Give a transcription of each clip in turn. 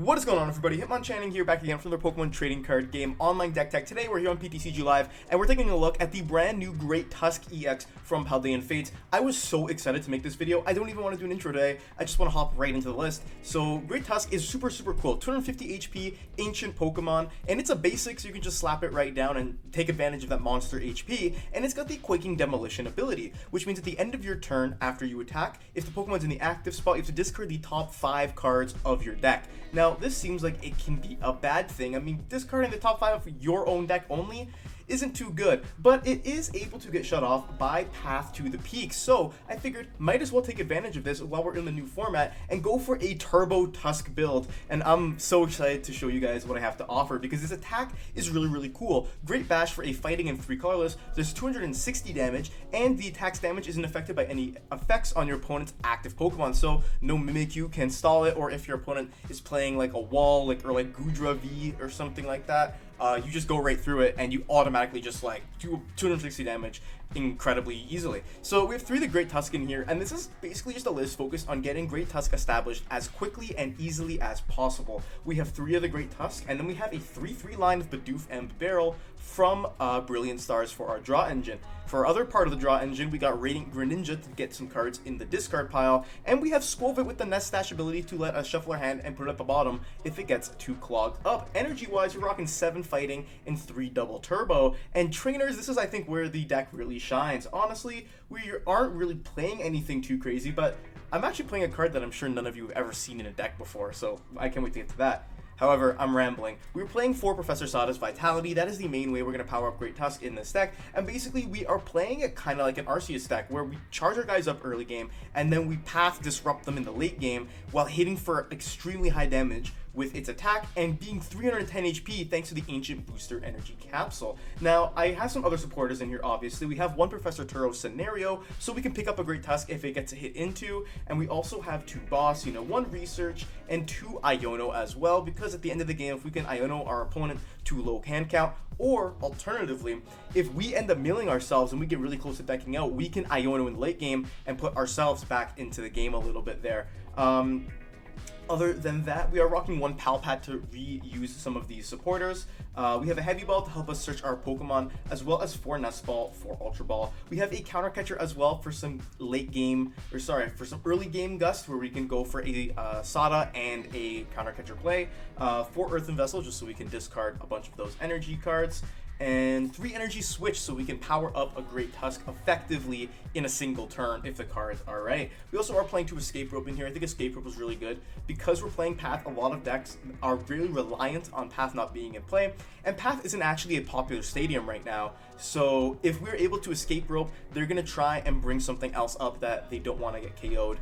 What is going on, everybody? Hitmonchanning here, back again from the Pokemon trading card game online deck tech. Today we're here on PTCG Live and we're taking a look at the brand new Great Tusk EX from Paldean Fates. I was so excited to make this video. I don't even want to do an intro today. I just want to hop right into the list. So Great Tusk is super cool. 250 HP, ancient Pokemon, and it's a basic, so you can just slap it right down and take advantage of that monster HP. And it's got the Quaking Demolition ability, which means at the end of your turn, after you attack, if the Pokemon's in the active spot, you have to discard the top 5 cards of your deck. Now, this seems like it can be a bad thing. I mean, discarding the top 5 of your own deck only isn't too good, but it is able to get shut off by Path to the Peak. So I figured might as well take advantage of this while we're in the new format and go for a Turbo Tusk build. And I'm so excited to show you guys what I have to offer because this attack is really cool. Great Bash for a fighting and 3 colorless. There's 260 damage, and the attack's damage isn't affected by any effects on your opponent's active Pokemon. So no Mimikyu can stall it, or if your opponent is playing like a wall, like Goodra V or something like that, you just go right through it and you automatically just like do 260 damage incredibly easily. So we have 3 of the Great Tusk in here, and this is basically just a list focused on getting Great Tusk established as quickly and easily as possible. We have 3 of the Great Tusk, and then we have a 3/3 line of Bidoof and Bibarel from Brilliant Stars for our draw engine. For our other part of the draw engine, we got Radiant Greninja to get some cards in the discard pile, and we have Skwovet with the Nest Stash ability to let us shuffle our hand and put it at the bottom if it gets too clogged up. Energy-wise, we're rocking 7 fighting and 3 double turbo, and trainers, this is I think where the deck really shines. Honestly, we aren't really playing anything too crazy, but I'm actually playing a card that I'm sure none of you have ever seen in a deck before, so I can't wait to get to that. However, I'm rambling. We were playing for Professor Sada's Vitality. That is the main way we're going to power up Great Tusk in this deck. And basically, we are playing it kind of like an Arceus deck, where we charge our guys up early game, and then we path disrupt them in the late game while hitting for extremely high damage with its attack and being 310 HP thanks to the Ancient Booster Energy Capsule. Now, I have some other supporters in here, obviously. We have one Professor Turo scenario, so we can pick up a Great Tusk if it gets a hit into, and we also have 2 Boss, 1 Research, and 2 Iono as well, because at the end of the game, if we can Iono our opponent to low hand count, or alternatively, if we end up milling ourselves and we get really close to decking out, we can Iono in the late game and put ourselves back into the game a little bit there. Other than that, we are rocking 1 Pal Pad to reuse some of these supporters. We have a Heavy Ball to help us search our Pokemon, as well as 4 Nest Ball for Ultra Ball. We have a Counter Catcher as well for some for some early game gust, where we can go for a Sada and a Counter Catcher play. 4 Earthen Vessel, just so we can discard a bunch of those energy cards. And 3 Energy Switch, so we can power up a Great Tusk effectively in a single turn if the cards are right. We also are playing 2 Escape Rope in here. I think Escape Rope is really good because we're playing Path. A lot of decks are really reliant on Path not being in play, and Path isn't actually a popular stadium right now. So if we're able to Escape Rope, they're going to try and bring something else up that they don't want to get KO'd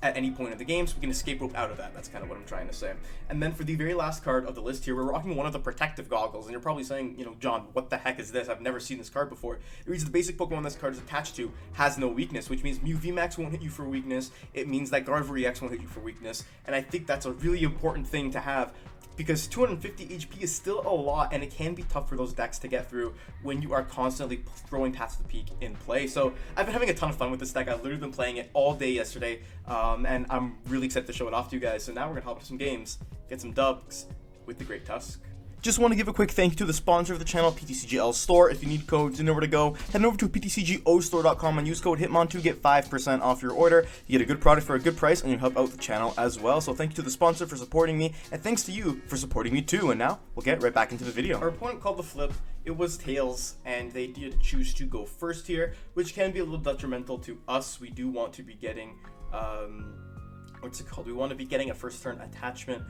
at any point in the game, so we can Escape Rope out of that. That's kind of what I'm trying to say. And then for the very last card of the list here, we're rocking one of the Protective Goggles, and you're probably saying, John, what the heck is this? I've never seen this card before. It reads the basic Pokemon this card is attached to has no weakness, which means Mew VMAX won't hit you for weakness. It means that Gardevoir EX won't hit you for weakness, and I think that's a really important thing to have, because 250 HP is still a lot, and it can be tough for those decks to get through when you are constantly throwing Paths to the Peak in play. So I've been having a ton of fun with this deck. I've literally been playing it all day yesterday, and I'm really excited to show it off to you guys. So now we're going to hop into some games, get some dubs with the Great Tusk. Just want to give a quick thank you to the sponsor of the channel, PTCGL Store. If you need codes, you know where to go. Head over to PTCGOstore.com and use code HITMON to get 5% off your order. You get a good product for a good price, and you help out the channel as well. So thank you to the sponsor for supporting me, and thanks to you for supporting me too. And now, we'll get right back into the video. Our opponent called the flip. It was Tails, and they did choose to go first here, which can be a little detrimental to us. We do want to be getting, We want to be getting a first turn attachment.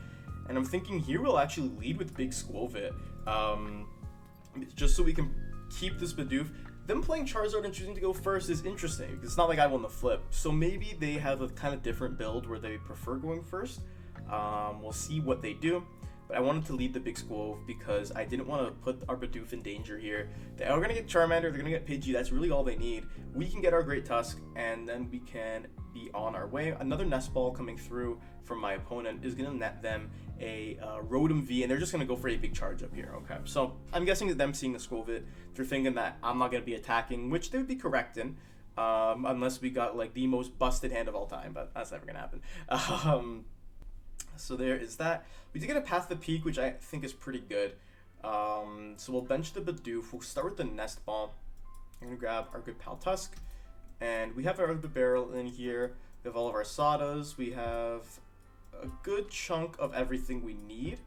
And I'm thinking here we'll actually lead with Big Skwovet, just so we can keep this Bidoof. Them playing Charizard and choosing to go first is interesting, because it's not like I won the flip. So maybe they have a kind of different build where they prefer going first. We'll see what they do. But I wanted to lead the Big Skwovet because I didn't want to put our Bidoof in danger here. They are going to get Charmander, they're going to get Pidgey, that's really all they need. We can get our Great Tusk, and then we can be on our way. Another Nest Ball coming through from my opponent is going to net them a Rotom V, and they're just going to go for a big charge up here. Okay, so I'm guessing that them seeing the Skwovet, they're thinking that I'm not going to be attacking, which they would be correct in, unless we got like the most busted hand of all time, but that's never going to happen. So there is that. We did get a Path to the Peak, which I think is pretty good. So we'll bench the Bidoof. We'll start with the Nest Ball. I'm going to grab our good Pal Tusk. And we have our Bibarel in here. We have all of our Sadas. We have a good chunk of everything we need.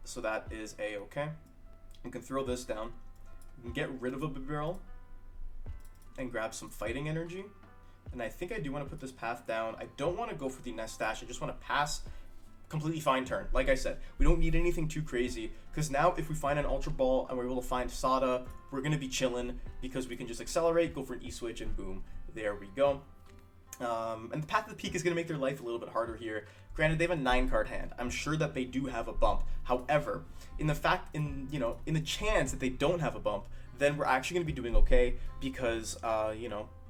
So that is a-okay. We can throw this down. We can get rid of a Bibarel and grab some fighting energy. And I think I do want to put this path down. I don't want to go for the Nest Dash. I just want to pass. Completely fine turn. Like I said, we don't need anything too crazy, because now if we find an Ultra Ball and we're able to find Sada, we're going to be chilling, because we can just accelerate, go for an E-Switch, and boom, there we go. And the Path to the Peak is going to make their life a little bit harder here. Granted, they have a 9-card hand. I'm sure that they do have a bump. However, in the chance that they don't have a bump, then we're actually going to be doing okay, because,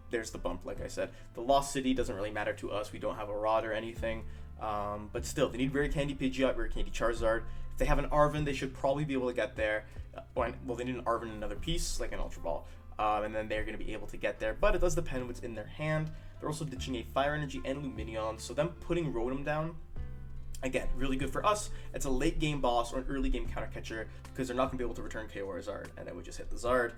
there's the bump, like I said. The Lost City doesn't really matter to us. We don't have a Rod or anything. But still, they need Rare Candy Pidgeot, Rare Candy Charizard. If they have an Arven, they should probably be able to get there. Well, they need an Arven in another piece, like an Ultra Ball. And then they're going to be able to get there. But it does depend what's in their hand. They're also ditching a Fire Energy and Lumineon, so them putting Rotom down, again, really good for us. It's a late game boss or an early game counter catcher, because they're not going to be able to return KO or Zard, and then we just hit the Zard.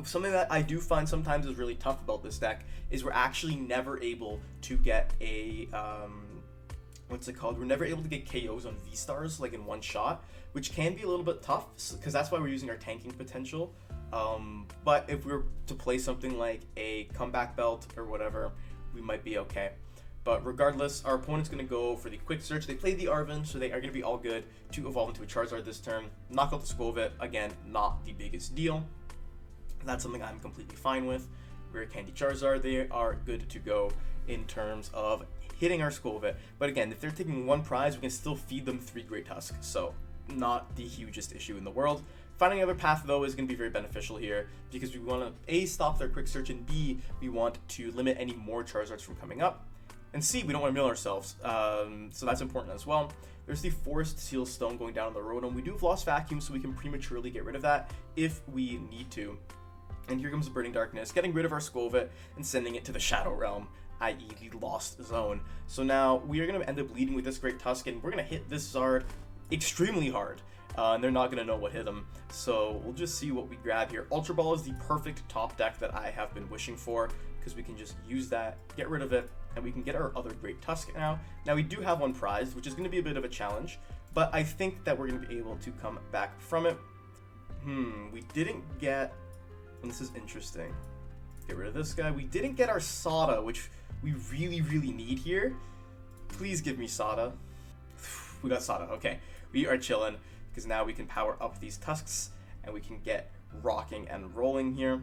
Something that I do find sometimes is really tough about this deck is we're actually never able to get a, We're never able to get KOs on V-Stars, like in one shot, which can be a little bit tough, because that's why we're using our tanking potential. But if we were to play something like a Comeback Belt or whatever, we might be okay. But regardless, our opponent's going to go for the Quick Search. They played the Arven, so they are going to be all good to evolve into a Charizard this turn. Knock out the Skwovet, again, not the biggest deal. That's something I'm completely fine with. Rare Candy Charizard, they are good to go in terms of hitting our Skwovet. But again, if they're taking one prize, we can still feed them 3 Great Tusk. So not the hugest issue in the world. Finding another path, though, is going to be very beneficial here, because we want to, A, stop their Quick Search, and B, we want to limit any more Charizards from coming up. And C, we don't want to mill ourselves, so that's important as well. There's the Forest Seal Stone going down on the Rotom. We do have Lost Vacuum, so we can prematurely get rid of that if we need to. And here comes the Burning Darkness, getting rid of our Skwovet and sending it to the Shadow Realm, i.e. the Lost Zone. So now we are going to end up leading with this Great Tusk, and we're going to hit this Zard extremely hard. And they're not going to know what hit them. So we'll just see what we grab here. Ultra Ball is the perfect top deck that I have been wishing for, because we can just use that, get rid of it, and we can get our other Great Tusk now. Now we do have one prize, which is going to be a bit of a challenge, but I think that we're going to be able to come back from it. We didn't get... And this is interesting. Get rid of this guy. We didn't get our Sada, which we really, really need here. Please give me Sada. We got Sada. Okay. We are chilling, because now we can power up these Tusks, and we can get rocking and rolling here.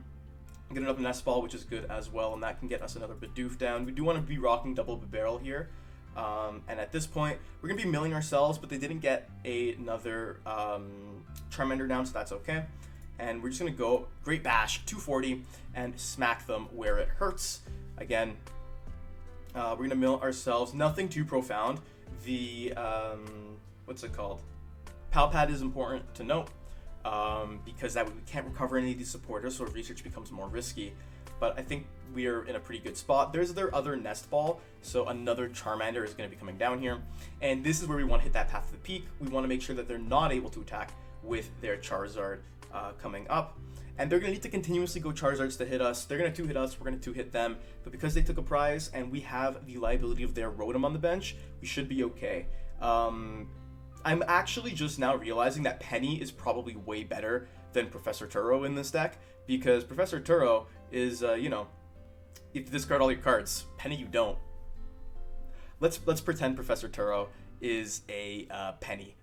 Get another Nest Ball, which is good as well, and that can get us another Bidoof down. We do want to be rocking double Bibarel here. And at this point, we're going to be milling ourselves, but they didn't get another Charmander down, so that's okay. And we're just going to go Great Bash, 240, and smack them where it hurts. Again, we're going to mill ourselves. Nothing too profound. The, what's it called? Pal Pad is important to note, because that way we can't recover any of these supporters, so research becomes more risky. But I think we are in a pretty good spot. There's their other Nest Ball, so another Charmander is going to be coming down here. And this is where we want to hit that Path to the Peak. We want to make sure that they're not able to attack with their Charizard coming up. And they're going to need to continuously go Charizards to hit us. They're going to 2-hit us, we're going to 2-hit them. But because they took a prize and we have the liability of their Rotom on the bench, we should be okay. I'm actually just now realizing that Penny is probably way better than Professor Turo in this deck, because Professor Turo is, you discard all your cards. Penny, you don't. Let's pretend Professor Turo is a Penny.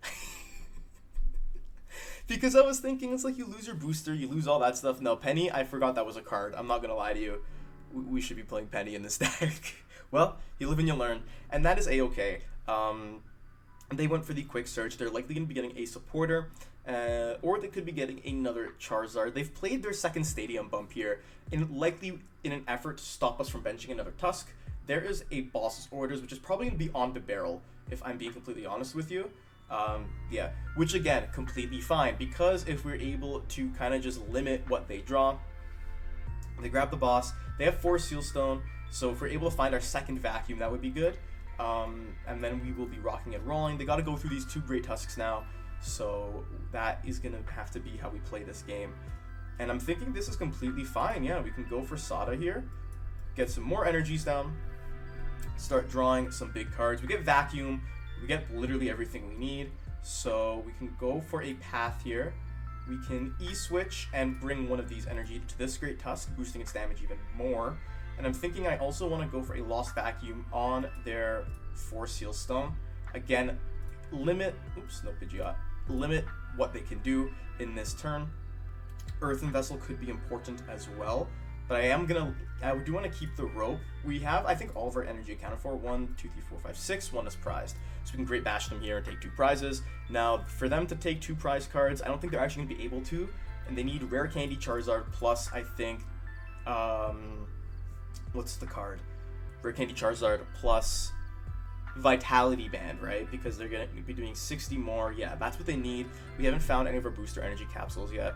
Because I was thinking, it's like you lose your booster, you lose all that stuff. No, Penny, I forgot that was a card. I'm not going to lie to you. We should be playing Penny in this deck. Well, you live and you learn. And that is a-okay. They went for the Quick Search. They're likely going to be getting a supporter, or they could be getting another Charizard. They've played their second Stadium bump here, likely in an effort to stop us from benching another Tusk. There is a Boss's Orders, which is probably going to be on Bibarel, if I'm being completely honest with you. Yeah, which again, completely fine, because if we're able to kind of just limit what they draw, they grab the boss, they have 4 Seal Stone, so if we're able to find our second Vacuum, that would be good. and then we will be rocking and rolling. They got to go through these 2 Great Tusks now, so that is going to have to be how we play this game. And I'm thinking this is completely fine. Yeah, we can go for Sada here, get some more energies down, start drawing some big cards. We get Vacuum, we get literally everything we need, so we can go for a path here. We can E-switch and bring one of these energy to this Great Tusk, boosting its damage even more. And I'm thinking I also want to go for a Lost Vacuum on their 4 Seal Stone. Again, limit what they can do in this turn. Earthen Vessel could be important as well, but I do want to keep the rope. We have, I think, all of our energy accounted for. 1, 2, 3, 4, 5, 6. 1 is prized, so we can Great Bash them here and take 2 prizes. Now, for them to take 2 prize cards, I don't think they're actually going to be able to, and they need Rare Candy Charizard plus, I think, what's the card? Rare Candy Charizard plus Vitality Band, right? Because they're going to be doing 60 more. Yeah, that's what they need. We haven't found any of our booster energy capsules yet.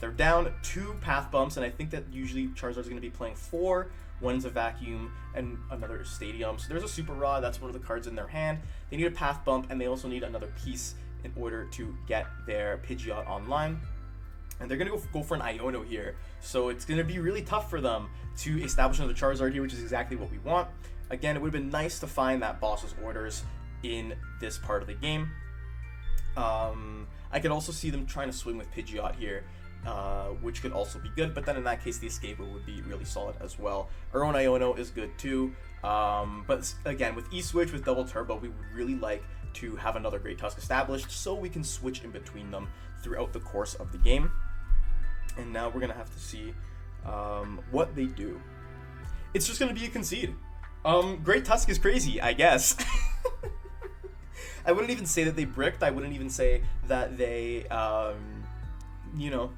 They're down 2 path bumps, and I think that usually Charizard's going to be playing 4. 1's a Vacuum, and another Stadium. So there's a Super Rod. That's one of the cards in their hand. They need a path bump, and they also need another piece in order to get their Pidgeot online. And they're going to go for an Iono here. So it's going to be really tough for them to establish another Charizard here, which is exactly what we want. Again, it would have been nice to find that boss's orders in this part of the game. I could also see them trying to swing with Pidgeot here, which could also be good, but then in that case the Escaper would be really solid as well. Our own Iono is good too, but again, with E-Switch, with Double Turbo, we would really like to have another Great Tusk established so we can switch in between them throughout the course of the game. And now we're going to have to see what they do. It's just going to be a concede. Great Tusk is crazy, I guess. I wouldn't even say that they bricked. I wouldn't even say that they, you know,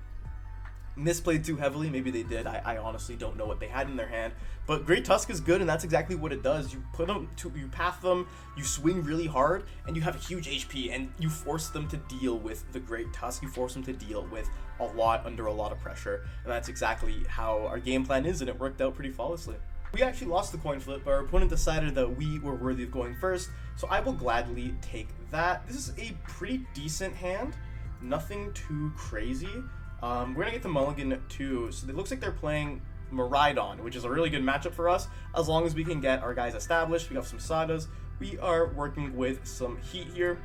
misplayed too heavily. Maybe they did. I honestly don't know what they had in their hand. But Great Tusk is good, and that's exactly what it does. You put them to, you path them, you swing really hard, and you have a huge HP, and you force them to deal with the Great Tusk. You force them to deal with a lot under a lot of pressure, and that's exactly how our game plan is, and it worked out pretty flawlessly. We actually lost the coin flip, but our opponent decided that we were worthy of going first, so I will gladly take that. This is a pretty decent hand, nothing too crazy. We're gonna get to Mulligan too, so it looks like they're playing Miraidon, which is a really good matchup for us, as long as we can get our guys established. We have some Sadas. We are working with some heat here.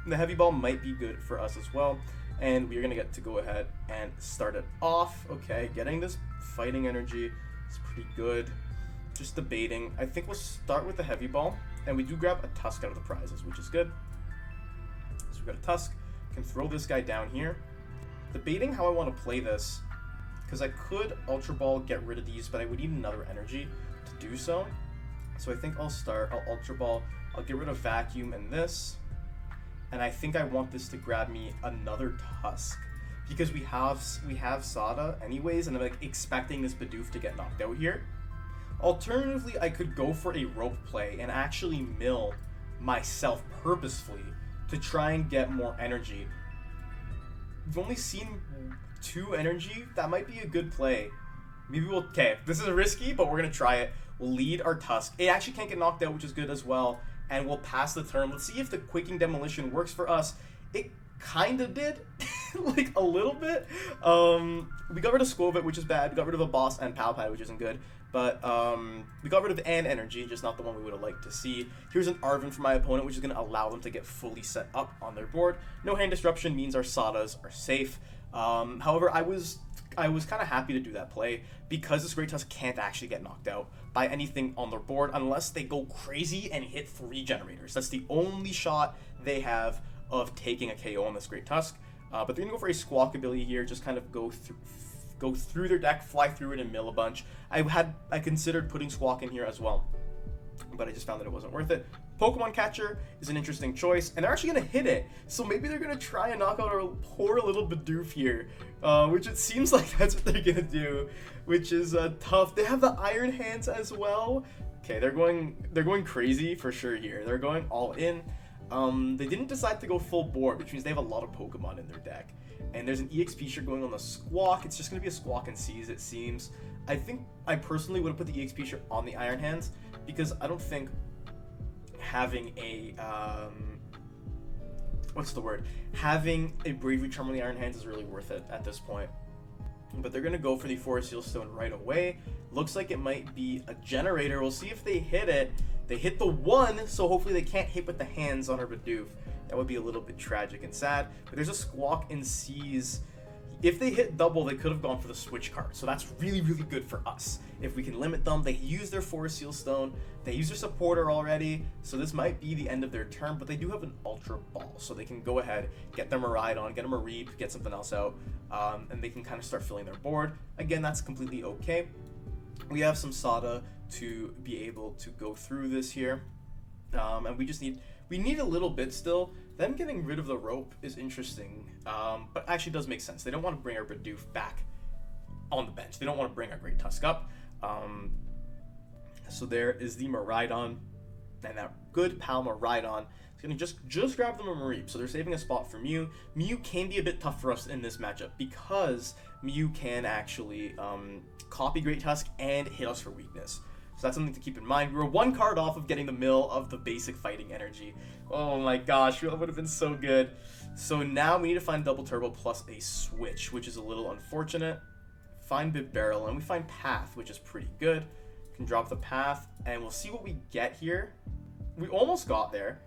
The Heavy Ball might be good for us as well, and we're gonna get to go ahead and start it off. Okay, getting this fighting energy is pretty good. Just debating. I think we'll start with the Heavy Ball, and we do grab a Tusk out of the prizes, which is good. So we've got a Tusk. Can throw this guy down here. Debating how I want to play this, because I could Ultra Ball, get rid of these, but I would need another energy to do so. So I think I'll Ultra Ball, I'll get rid of Vacuum and this, and I think I want this to grab me another Tusk, because we have Sada anyways, and I'm like expecting this Bidoof to get knocked out here. Alternatively, I could go for a rope play and actually mill myself purposefully to try and get more energy. We've only seen 2 energy. That might be a good play. Maybe we'll... Okay, this is risky, but we're going to try it. We'll lead our Tusk. It actually can't get knocked out, which is good as well. And we'll pass the turn. Let's see if the Quaking Demolition works for us. It kind of did. Like, a little bit. We got rid of Skwovet, which is bad. We got rid of a boss and Pal Pad, which isn't good. But we got rid of an energy, just not the one we would have liked to see. Here's an Arven for my opponent, which is going to allow them to get fully set up on their board. No hand disruption means our Sadas are safe. However, I was kind of happy to do that play because this Great Tusk can't actually get knocked out by anything on their board unless they go crazy and hit 3 generators. That's the only shot they have of taking a KO on this Great Tusk. But they're going to go for a Squawk ability here, just kind of go through their deck, fly through it, and mill a bunch. I considered putting Squawk in here as well, but I just found that it wasn't worth it. Pokemon Catcher is an interesting choice, and they're actually going to hit it, so maybe they're going to try and knock out our poor little Bidoof here, which it seems like that's what they're going to do, which is tough. They have the Iron Hands as well. Okay, they're going crazy for sure here. They're going all in. They didn't decide to go full board, which means they have a lot of Pokemon in their deck. And there's an EXP shirt going on the Squawk. It's just going to be a Squawk and Seize, it seems. I think I personally would have put the EXP shirt on the Iron Hands because I don't think having a what's the word? Having a Bravery Charm on the Iron Hands is really worth it at this point. But they're gonna go for the Forest Seal Stone right away. Looks like it might be a generator. We'll see if they hit it. They hit the 1, so hopefully they can't hit with the hands on our Bidoof. That would be a little bit tragic and sad. But there's a Squawk and Seize. If they hit double, they could have gone for the switch card. So that's really, really good for us. If we can limit them, they use their Forest Seal Stone. They use their supporter already. So this might be the end of their turn, but they do have an Ultra Ball. So they can go ahead, get them a Rhydon, get them a Reap, get something else out. And they can kind of start filling their board. Again, that's completely okay. We have some Sada to be able to go through this here. And we need a little bit still. Them getting rid of the rope is interesting, but actually does make sense. They don't want to bring our Bidoof back on the bench. They don't want to bring our Great Tusk up. So there is the Miraidon, and that good Pal Miraidon is going to just grab them a Mareep. So they're saving a spot for Mew. Mew can be a bit tough for us in this matchup because Mew can actually copy Great Tusk and hit us for weakness. So that's something to keep in mind. We were 1 card off of getting the mill of the basic fighting energy. Oh my gosh, that would have been so good. So now we need to find double turbo plus a switch, which is a little unfortunate. Find Bibarel, and we find Path, which is pretty good. Can drop the Path, and we'll see what we get here. We almost got there.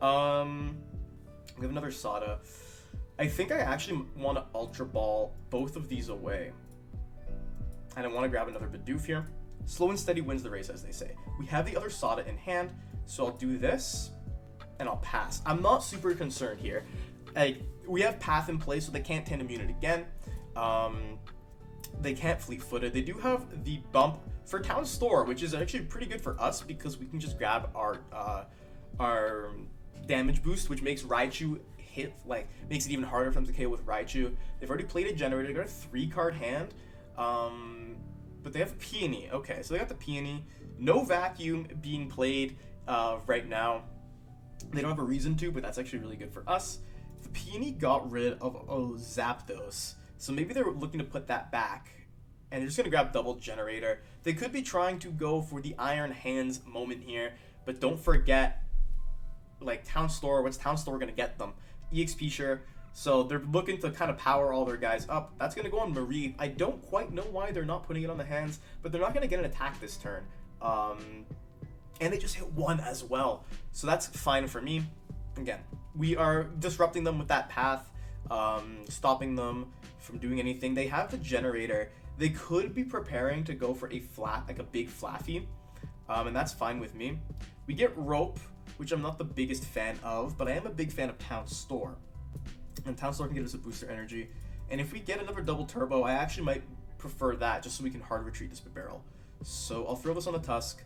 We have another Sada. I think I actually want to Ultra Ball both of these away. And I want to grab another Bidoof here. Slow and steady wins the race, as they say. We have the other Sada in hand, so I'll do this, and I'll pass. I'm not super concerned here. We have Path in place, so they can't Tandem Unit again. They can't Fleet-Footed. They do have the bump for Town Store, which is actually pretty good for us because we can just grab our damage boost, which makes Raichu hit, makes it even harder for them to KO with Raichu. They've already played a generator. They got a 3-card hand. But they have Peony. Okay, so they got the Peony. No Vacuum being played right now. They don't have a reason to, but that's actually really good for us. The Peony got rid of Zapdos, so maybe they're looking to put that back. And they're just going to grab double generator. They could be trying to go for the Iron Hands moment here, but don't forget, Town Store, what's Town Store going to get them? EXP share. So they're looking to kind of power all their guys up. That's going to go on Mareep. I don't quite know why they're not putting it on the hands, but they're not going to get an attack this turn. And they just hit 1 as well. So that's fine for me. Again, we are disrupting them with that Path, stopping them from doing anything. They have the generator. They could be preparing to go for a big Flaffy, and that's fine with me. We get Rope, which I'm not the biggest fan of, but I am a big fan of Town Store. And Town Store can give us a booster energy. And if we get another double turbo, I actually might prefer that just so we can hard retreat this Bibarel. So I'll throw this on the Tusk.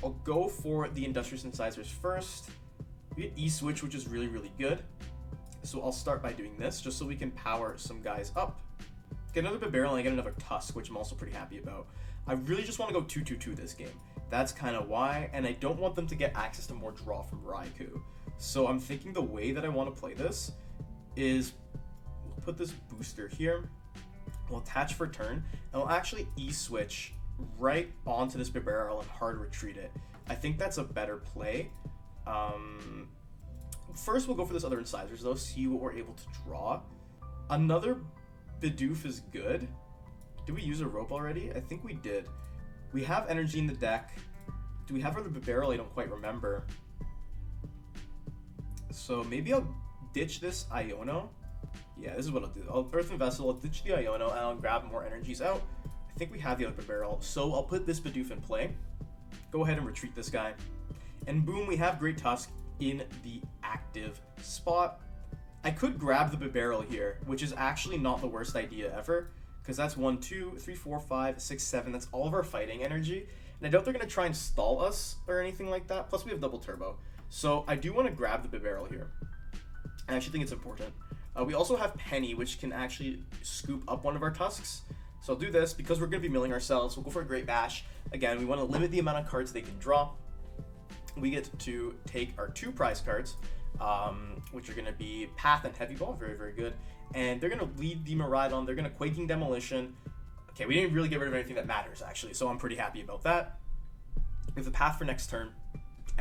I'll go for the Industrious Incisors first. We get E-Switch, which is really, really good. So I'll start by doing this just so we can power some guys up. Get another Bibarel and I get another Tusk, which I'm also pretty happy about. I really just want to go 2-2-2 this game. That's kind of why, and I don't want them to get access to more draw from Raikou. So I'm thinking the way that I want to play this is we'll put this booster here, we'll attach for turn, and we'll actually E-switch right onto this Bibarel and hard retreat it. I think that's a better play. First we'll go for this other Incisors though, see what we're able to draw. Another Bidoof is good. Did we use a Rope already? I think we did. We have energy in the deck. Do we have other Bibarel? I don't quite remember. So maybe I'll ditch this Iono. Yeah, this is what I'll do. I'll Earthen Vessel, I'll ditch the Iono, and I'll grab more energies out. I think we have the other Bibarel, so I'll put this Bidoof in play. Go ahead and retreat this guy. And boom, we have Great Tusk in the active spot. I could grab the Bibarel here, which is actually not the worst idea ever, because that's 1, 2, 3, 4, 5, 6, 7. That's all of our fighting energy. And I doubt they're going to try and stall us or anything like that. Plus, we have double turbo. So I do want to grab the Bibarel here. I actually think it's important. We also have Penny, which can actually scoop up one of our Tusks. So I'll do this because we're going to be milling ourselves. We'll go for a Great Bash. Again, we want to limit the amount of cards they can draw. We get to take our 2 prize cards, which are going to be Path and Heavy Ball. Very, very good. And they're going to lead the Miraidon. They're going to Quaking Demolition. Okay, we didn't really get rid of anything that matters, actually, so I'm pretty happy about that. We have the Path for next turn.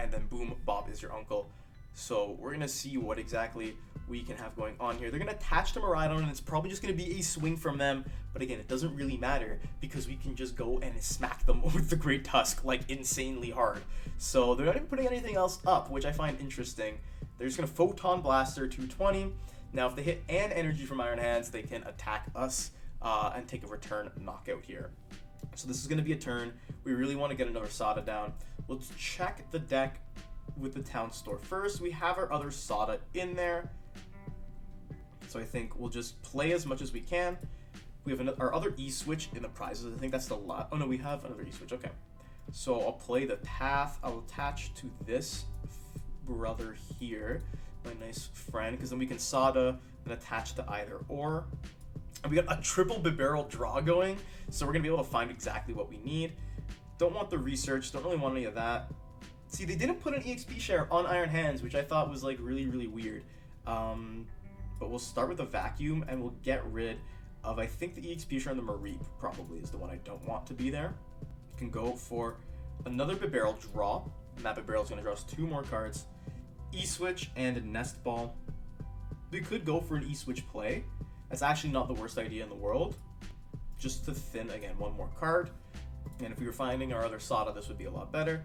and then boom, Bob is your uncle. So we're gonna see what exactly we can have going on here. They're gonna attach to Miraidon, and it's probably just gonna be a swing from them. But again, it doesn't really matter because we can just go and smack them with the Great Tusk like insanely hard. So they're not even putting anything else up, which I find interesting. They're just gonna Photon Blaster 220. Now, if they hit an energy from Iron Hands, they can attack us and take a return knockout here. So this is gonna be a turn. We really want to get another Sada down. Let's check the deck with the town store first. We have our other Sada in there, so I think we'll just play as much as we can. We have our other E-Switch in the prizes. I think that's the lot. Oh no, we have another E-Switch. Okay, so I'll play the Path. I'll attach to this brother here, my nice friend, because then we can Sada and attach to either or. And we got a triple Bibarel draw going, so we're gonna be able to find exactly what we need. Don't want the research. Don't really want any of that. See, they didn't put an EXP share on Iron Hands, which I thought was like really, really weird. But we'll start with a Vacuum, and we'll get rid of, I think, the EXP share on the Mareep probably is the one I don't want to be there. You can go for another Bibarel draw, and that Bibarel is going to draw us 2 more cards. E-Switch and a Nest Ball. We could go for an E-Switch play. That's actually not the worst idea in the world. Just to thin, again, 1 more card. And if we were finding our other Sada, this would be a lot better.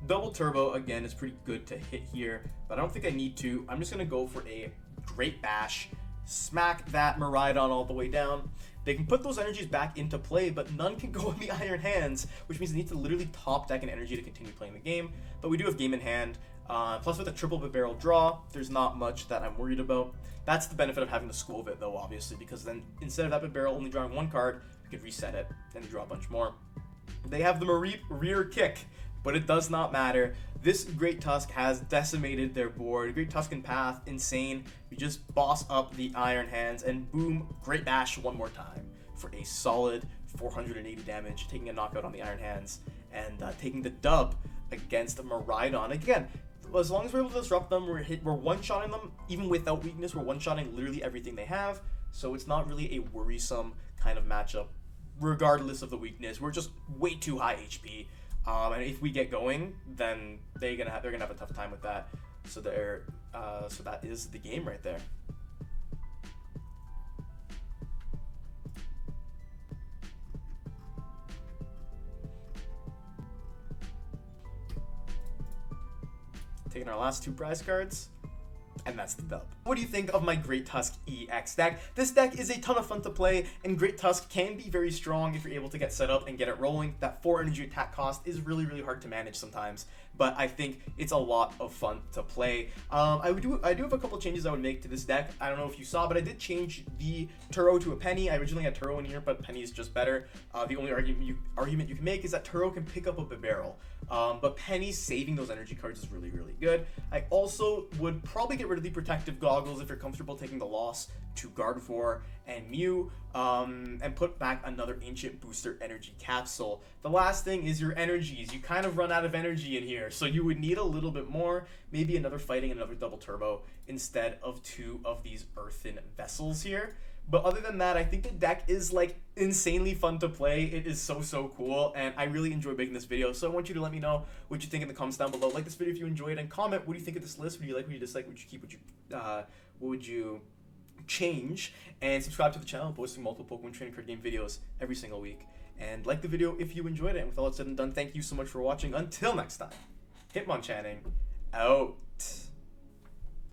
Double Turbo, again, is pretty good to hit here, but I don't think I need to. I'm just going to go for a Great Bash, smack that Miraidon all the way down. They can put those energies back into play, but none can go in the Iron Hands, which means they need to literally top deck an energy to continue playing the game. But we do have game in hand. Plus with a triple Bibarel draw, there's not much that I'm worried about. That's the benefit of having the Skwovet though, obviously, because then instead of that Bibarel only drawing 1 card, you can reset it and draw a bunch more. They have the Mareep rear kick, but it does not matter. This Great Tusk has decimated their board. Great Tusk and Path, insane. We just boss up the Iron Hands, and boom, Great Bash 1 more time for a solid 480 damage, taking a knockout on the Iron Hands, and taking the dub against Miraidon. Again, as long as we're able to disrupt them, we're one-shotting them. Even without weakness, we're one-shotting literally everything they have, so it's not really a worrisome kind of matchup, regardless of the weakness. We're just way too high HP. And if we get going, then they're gonna have a tough time with that. So so that is the game right there. Taking our last 2 prize cards. And that's the dub. What do you think of my Great Tusk EX deck? This deck is a ton of fun to play, and Great Tusk can be very strong if you're able to get set up and get it rolling. That 4 energy attack cost is really, really hard to manage sometimes, but I think it's a lot of fun to play. I do have a couple changes I would make to this deck. I don't know if you saw, but I did change the Turo to a Penny. I originally had Turo in here, but Penny is just better. The only argument you can make is that Turo can pick up a Bibarel, but Penny saving those energy cards is really, really good. I also would probably get rid of the Protective Goggles if you're comfortable taking the loss to Gardevoir and Mew, and put back another Ancient Booster Energy Capsule. The last thing is your energies. You kind of run out of energy in here, so you would need a little bit more, maybe another Fighting, another Double Turbo, instead of 2 of these Earthen Vessels here. But other than that, I think the deck is like insanely fun to play. It is so cool, and I really enjoy making this video. So I want you to let me know what you think in the comments down below. Like this video if you enjoyed, and comment what do you think of this list. What do you like? What do you dislike? What would you keep? What would you change? And subscribe to the channel. I'm posting multiple Pokemon trading card game videos every single week. And like the video if you enjoyed it. And with all that said and done, thank you so much for watching. Until next time, Hitmonchanting out.